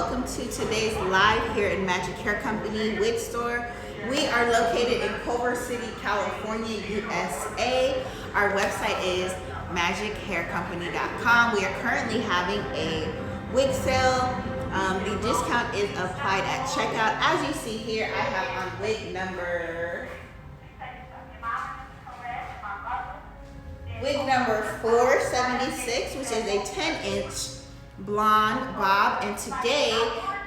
welcome to today's live here in Magic Hair Company wig store. We are located in Culver City, California, USA. Our website is magichaircompany.com. We are currently having a wig sale. The discount is applied at checkout. As you see here, I have on wig number 476, which is a 10-inch blonde bob, and today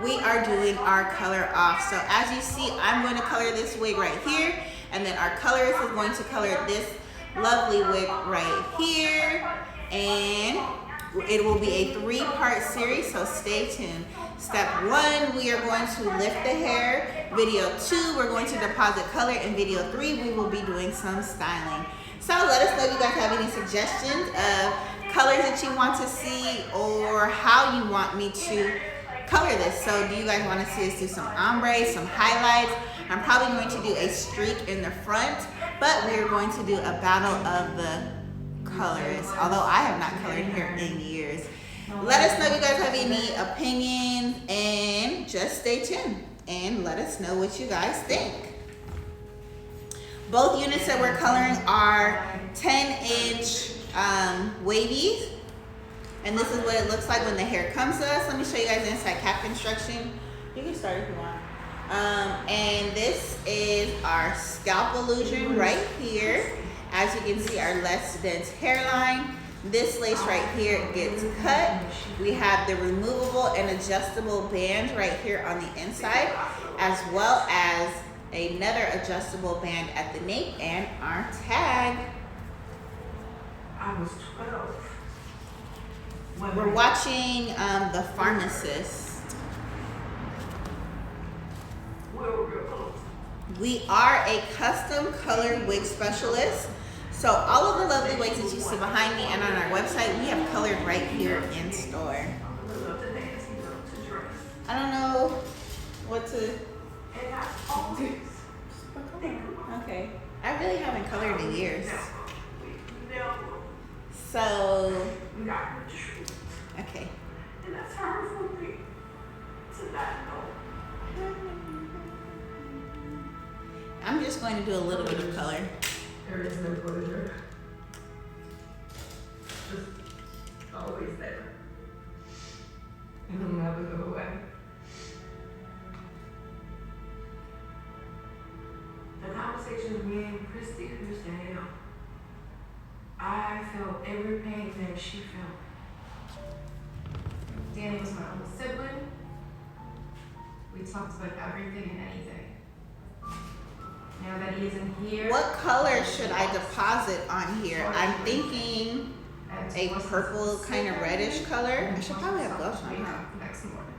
we are doing our color off. So as you see, I'm going to color this wig right here, and then our colorist is going to color this lovely wig right here, and it will be a 3-part series, so stay tuned. Step 1, we are going to lift the hair. Video 2, we're going to deposit color, and video 3, we will be doing some styling. So let us know if you guys have any suggestions of colors that you want to see or how you want me to color this. So do you guys want to see us do some ombre, some highlights? I'm probably going to do a streak in the front, but we're going to do a battle of the colorists, although I have not colored hair in years. Let us know if you guys have any opinions, and just stay tuned and let us know what you guys think. Both units that we're coloring are 10-inch wavies, and this is what it looks like when the hair comes to us. Let me show you guys the inside cap construction. You can start if you want. And this is our scalp illusion right here. As you can see, our less dense hairline. This lace right here gets cut. We have the removable and adjustable band right here on the inside, as well as another adjustable band at the nape, and our tag. I was 12. We're watching The Pharmacist. We are a custom colored wig specialist. So all of the lovely wigs that you see behind me and on our website, we have colored right here in store. I don't know what to do. Okay. I really haven't colored in years. So, okay. And that's hard for me to not know. I'm just going to do a little bit of color. There is no closure. Just always there. And it'll never go away. The conversation with me and Christy understand. I felt every pain that she felt. Danny was my own sibling. We talked about everything and anything. Now that he isn't here. What color should I deposit on here? I'm thinking a purple kind of reddish color. I should probably have gloves on, huh? Next morning.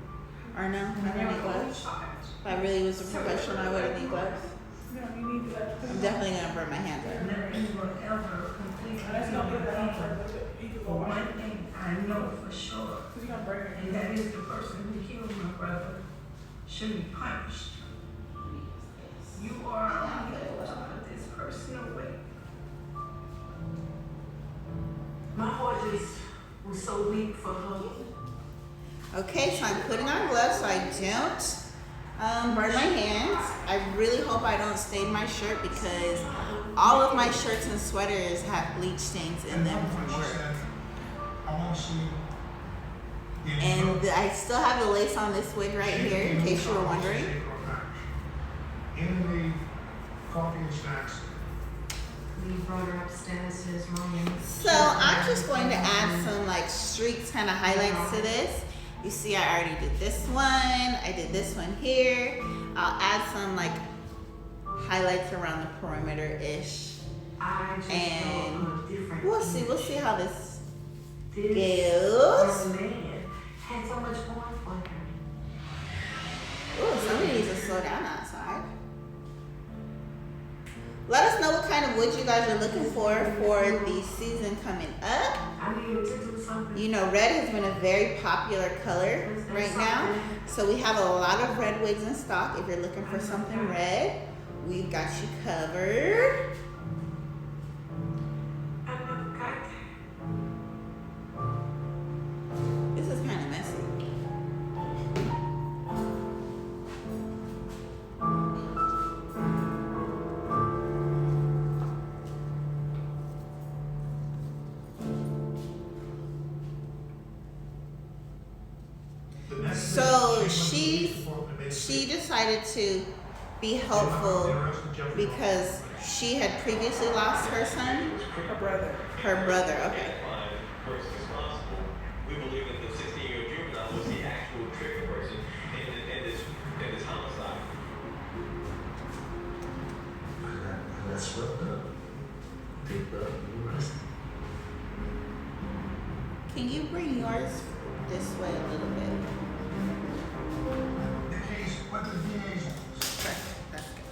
Or no, I don't need gloves. If I really was a professional, I wouldn't need gloves. I'm definitely gonna burn my hands out. For one thing, I know for sure, and that is the person who killed my brother should be punished. You are unable to put this person away. My heart just was so weak for her. Okay, so I'm putting on gloves so I don't burn my hands. I really hope I don't stain my shirt because all of my shirts and sweaters have bleach stains in them from work. And I still have the lace on this wig right here, in case you were wondering. In the coffee and snacks. We brought her upstairs to his room. So I'm just going to add some like streaks, kind of highlights to this. You see I already did this one. I did this one here. I'll add some like highlights around the perimeter-ish. And we'll see how this goes. Man had so much going for him. Ooh, somebody needs to slow down outside. Let us know what kind of wood you guys are looking for the season coming up. I needed to do something. You know, red has been a very popular color right now. So we have a lot of red wigs in stock. If you're looking for something red, we've got you covered. This is kind of messy. decided to be helpful because she had previously lost her son? Her brother. Her brother, okay. We believe that the 16-year-old juvenile was the actual trigger person in this homicide. I got swept up, picked up, and arrested. Can you bring yours this way a little bit? The case went to the DA's office. Perfect, that's good.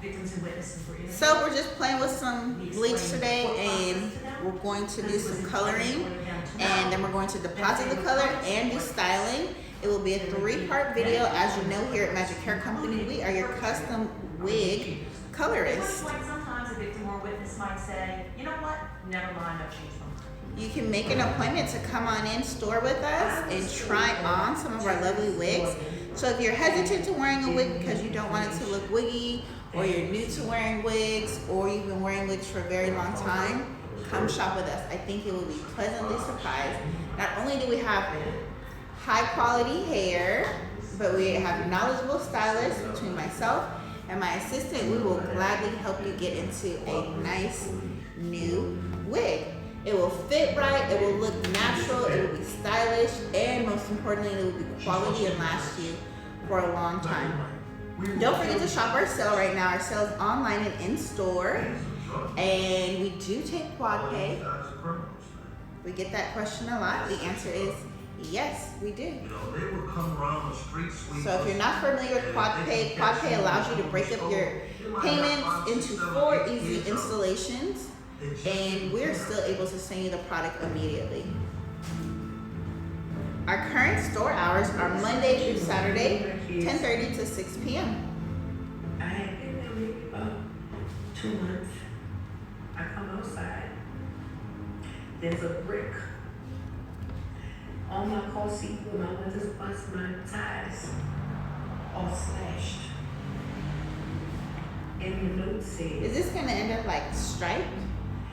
Victims and witnesses were interviewed. So we're just playing with some bleach today, and we're going to do some coloring, and then we're going to deposit the color and do styling. It will be a 3-part video. As you know, here at Magic Hair Company, we are your custom wig colorist. Like sometimes a victim or witness might say, you know what, never mind, I've changed my mind. You can make an appointment to come on in store with us and try on some of our lovely wigs. So if you're hesitant to wearing a wig because you don't want it to look wiggy, or you're new to wearing wigs, or you've been wearing wigs for a very long time, come shop with us. I think it will be pleasantly surprised. Not only do we have high quality hair, but we have knowledgeable stylists between myself and my assistant. We will gladly help you get into a nice new wig. It will fit right, it will look natural, it will be stylish, and most importantly, it will be quality and last you for a long time. Don't forget to shop our sale right now. Our sale is online and in store, and we do take quad pay. We get that question a lot. The answer is yes, we do. You know, they would come around the street sweeping. So if you're not familiar with quad pay allows you to break up your payments into 4 easy installations, and we're still able to send you the product immediately. Our current store hours are Monday through Saturday, 10:30 to 6 p.m. I had been there maybe about 2 months. I come outside. There's a brick on my car seat where my windows bust, my tires all slashed. And the note says, Is this gonna end up like striped?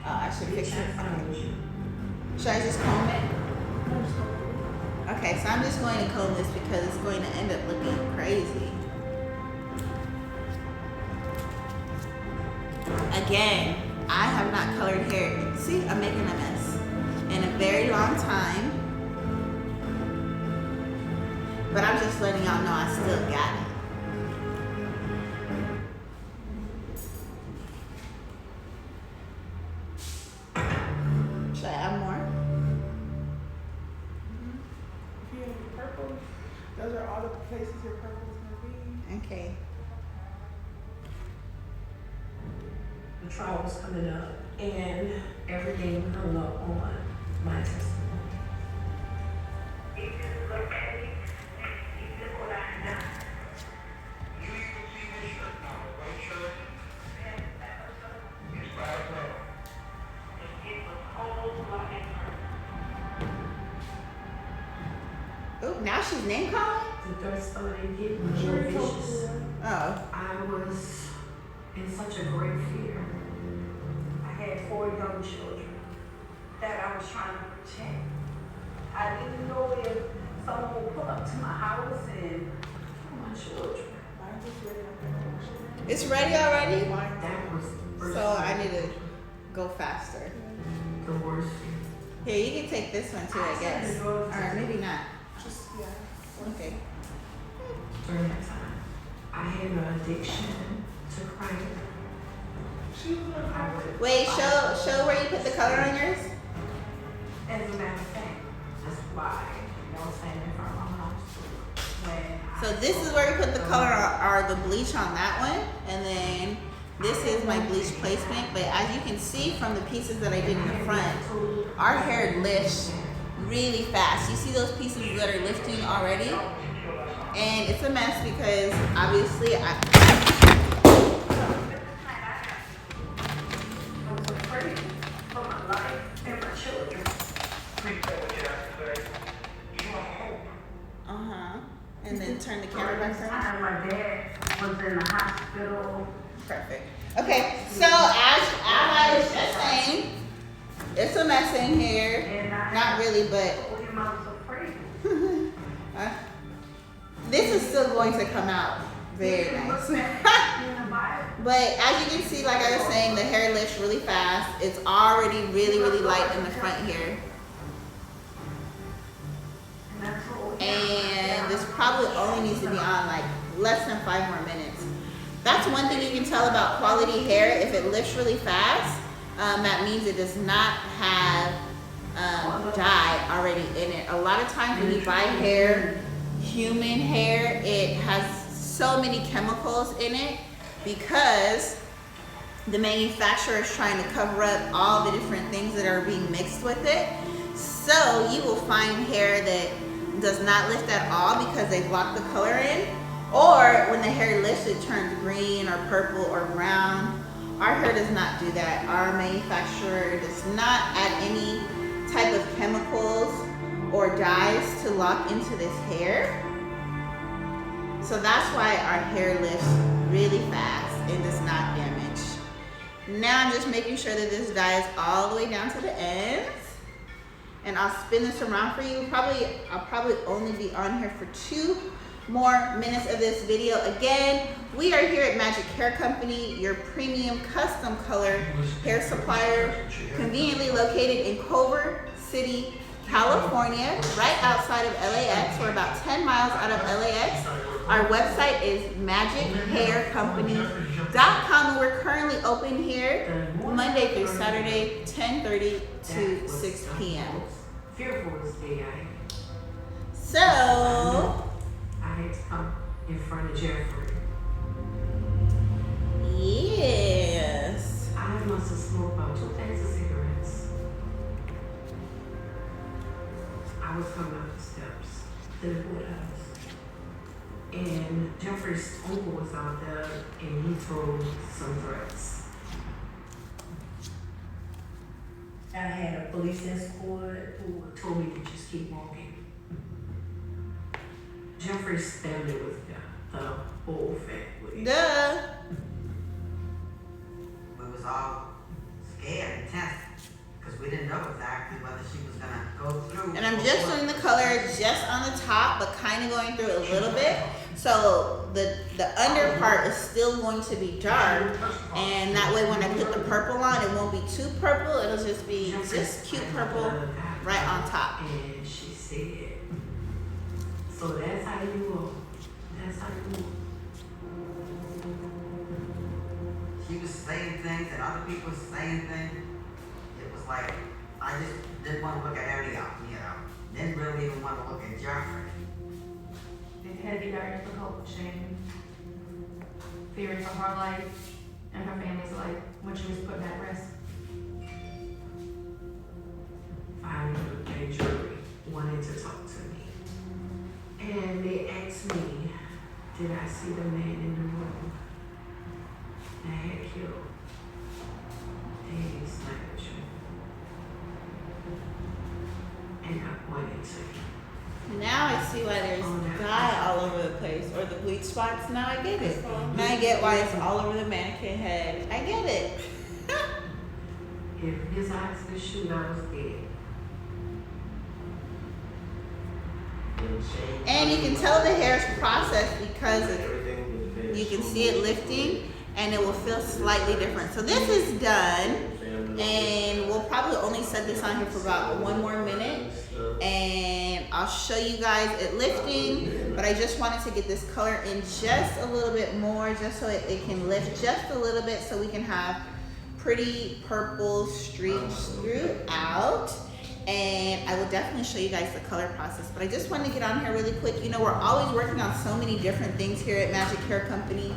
I should fix "Bitch, I it. found you." Should I just comb it? Okay, so I'm just going to comb this because it's going to end up looking crazy. Again, I have not colored hair. See, I'm making a mess in a very long time. But I'm just letting y'all know I still got it. Should I add more? If you have purple, those are all the places your purple is gonna be. Okay. The trial was coming up and everything hung up on my testimony. If you look at it, you look what I done. You even see this shirt now, the white shirt? It's by a girl. It was cold like Oh, now she's name calling? the third started getting more vicious. Oh. I was in such a great fear. I had 4 young children that I was trying to protect. I didn't know if someone would pull up to my house and kill my children. Mine's just ready. I'm It's ready already? That was the first So I need to go faster. the worst. Here, you can take this one too, I guess. Or maybe not. just, yeah. Okay. During that time, I had an addiction to crime. She was like, I would Wait, show where you put the color on yours. As a matter of fact, that's why I was saying in front of my mom's store. When So this is where we put the color or the bleach on that one, and then this is my bleach placement. But as you can see from the pieces that I did in the front, our hair lifts really fast. You see those pieces that are lifting already? And it's a mess because obviously I was afraid for my life and my children. Think that what you have to say. You want hope. uh-huh. And then turn the camera back on. Time my dad was in the hospital. Perfect. Okay, so as I was just saying, it's a mess in here. And I Not really, but told him I was afraid. this is still going to come out. Very nice. But as you can see, like I was saying, the hair lifts really fast. It's already really, really light in the front here. And this probably only needs to be on like less than 5 more minutes. That's one thing you can tell about quality hair. If it lifts really fast, that means it does not have dye already in it. A lot of times when you buy hair, human hair, it has so many chemicals in it because the manufacturer is trying to cover up all the different things that are being mixed with it. So you will find hair that does not lift at all because they block the color in, or when the hair lifts it turns green or purple or brown. Our hair does not do that. Our manufacturer does not add any type of chemicals or dyes to lock into this hair. So that's why our hair lifts really fast and does not damage. Now I'm just making sure that this dye is all the way down to the ends. And I'll spin this around for you. I'll probably only be on here for 2 more minutes of this video. Again, we are here at Magic Hair Company, your premium custom color hair supplier, conveniently located in Culver City, California, right outside of LAX. We're about 10 miles out of LAX. Our website is magichaircompany.com, and we're currently open here Monday through Saturday, 10:30 to 6 p.m. Fearful this day, So, I had to come in front of Jeffrey. yes. I must have smoked about 2 packs of cigarettes. I was coming up the steps to the courthouse. And Jeffrey's uncle was out there and he told some threats. I had a police escort who told me to just keep walking. Jeffrey's family was the whole family. Duh. We was all scared and tense because we didn't know exactly whether she was gonna go through. And I'm just doing the color just on the top, but kind of going through it a little bit. So the under part is still going to be dark, and that way when I put the purple on, it won't be too purple. It'll just be just cute purple right on top. And she said, so that's how you go. That's how you go. She was saying things and other people were saying things. It was like, I just didn't want to look at any of them, you know. Didn't really even want to look at Jeffrey. It had to be very difficult with shame, fearing for her life and her family's life when she was put at risk. Finally, the jury wanted to talk to me. And they asked me, did I see the man in the room that had killed Dave's manager? And I pointed to him. Now I see why there's dye all over the place, or the bleach spots. Now I get it. Now I get why it's all over the mannequin head. I get it. If his eyes could shoot, I was dead. And you can tell the hair is processed because you can see it lifting, and it will feel slightly different. So this is done, and we'll probably only set this on here for about 1 more minute, and I'll show you guys it lifting. But I just wanted to get this color in just a little bit more, just so it can lift just a little bit, so we can have pretty purple streaks throughout. And I will definitely show you guys the color process, but I just wanted to get on here really quick. You know, we're always working on so many different things here at Magic Hair Company.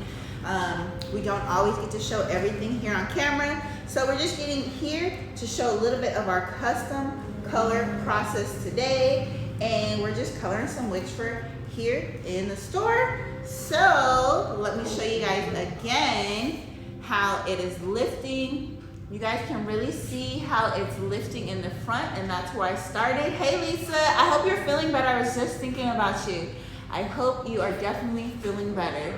We don't always get to show everything here on camera, so we're just getting here to show a little bit of our custom color process today, and we're just coloring some wigs for here in the store. So let me show you guys again how it is lifting. You guys can really see how it's lifting in the front, and that's where I started. Hey Lisa, I hope you're feeling better. I was just thinking about you. I hope you are definitely feeling better.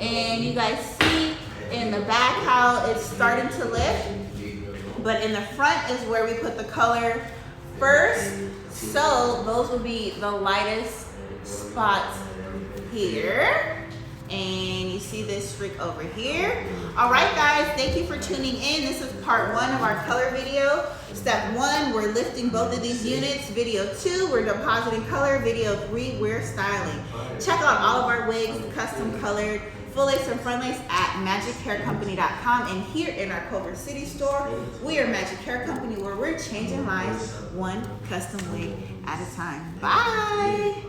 And you guys see in the back how it's starting to lift, but in the front is where we put the color first. So those will be the lightest spots here. And you see this streak over here. All right, guys, thank you for tuning in. This is part 1 of our color video. Step 1, we're lifting both of these units. Video 2, we're depositing color. Video 3, we're styling. Check out all of our wigs, custom colored, full lace and front lace at magichaircompany.com. And here in our Culver City store, we are Magic Hair Company, where we're changing lives one custom wig at a time. Bye.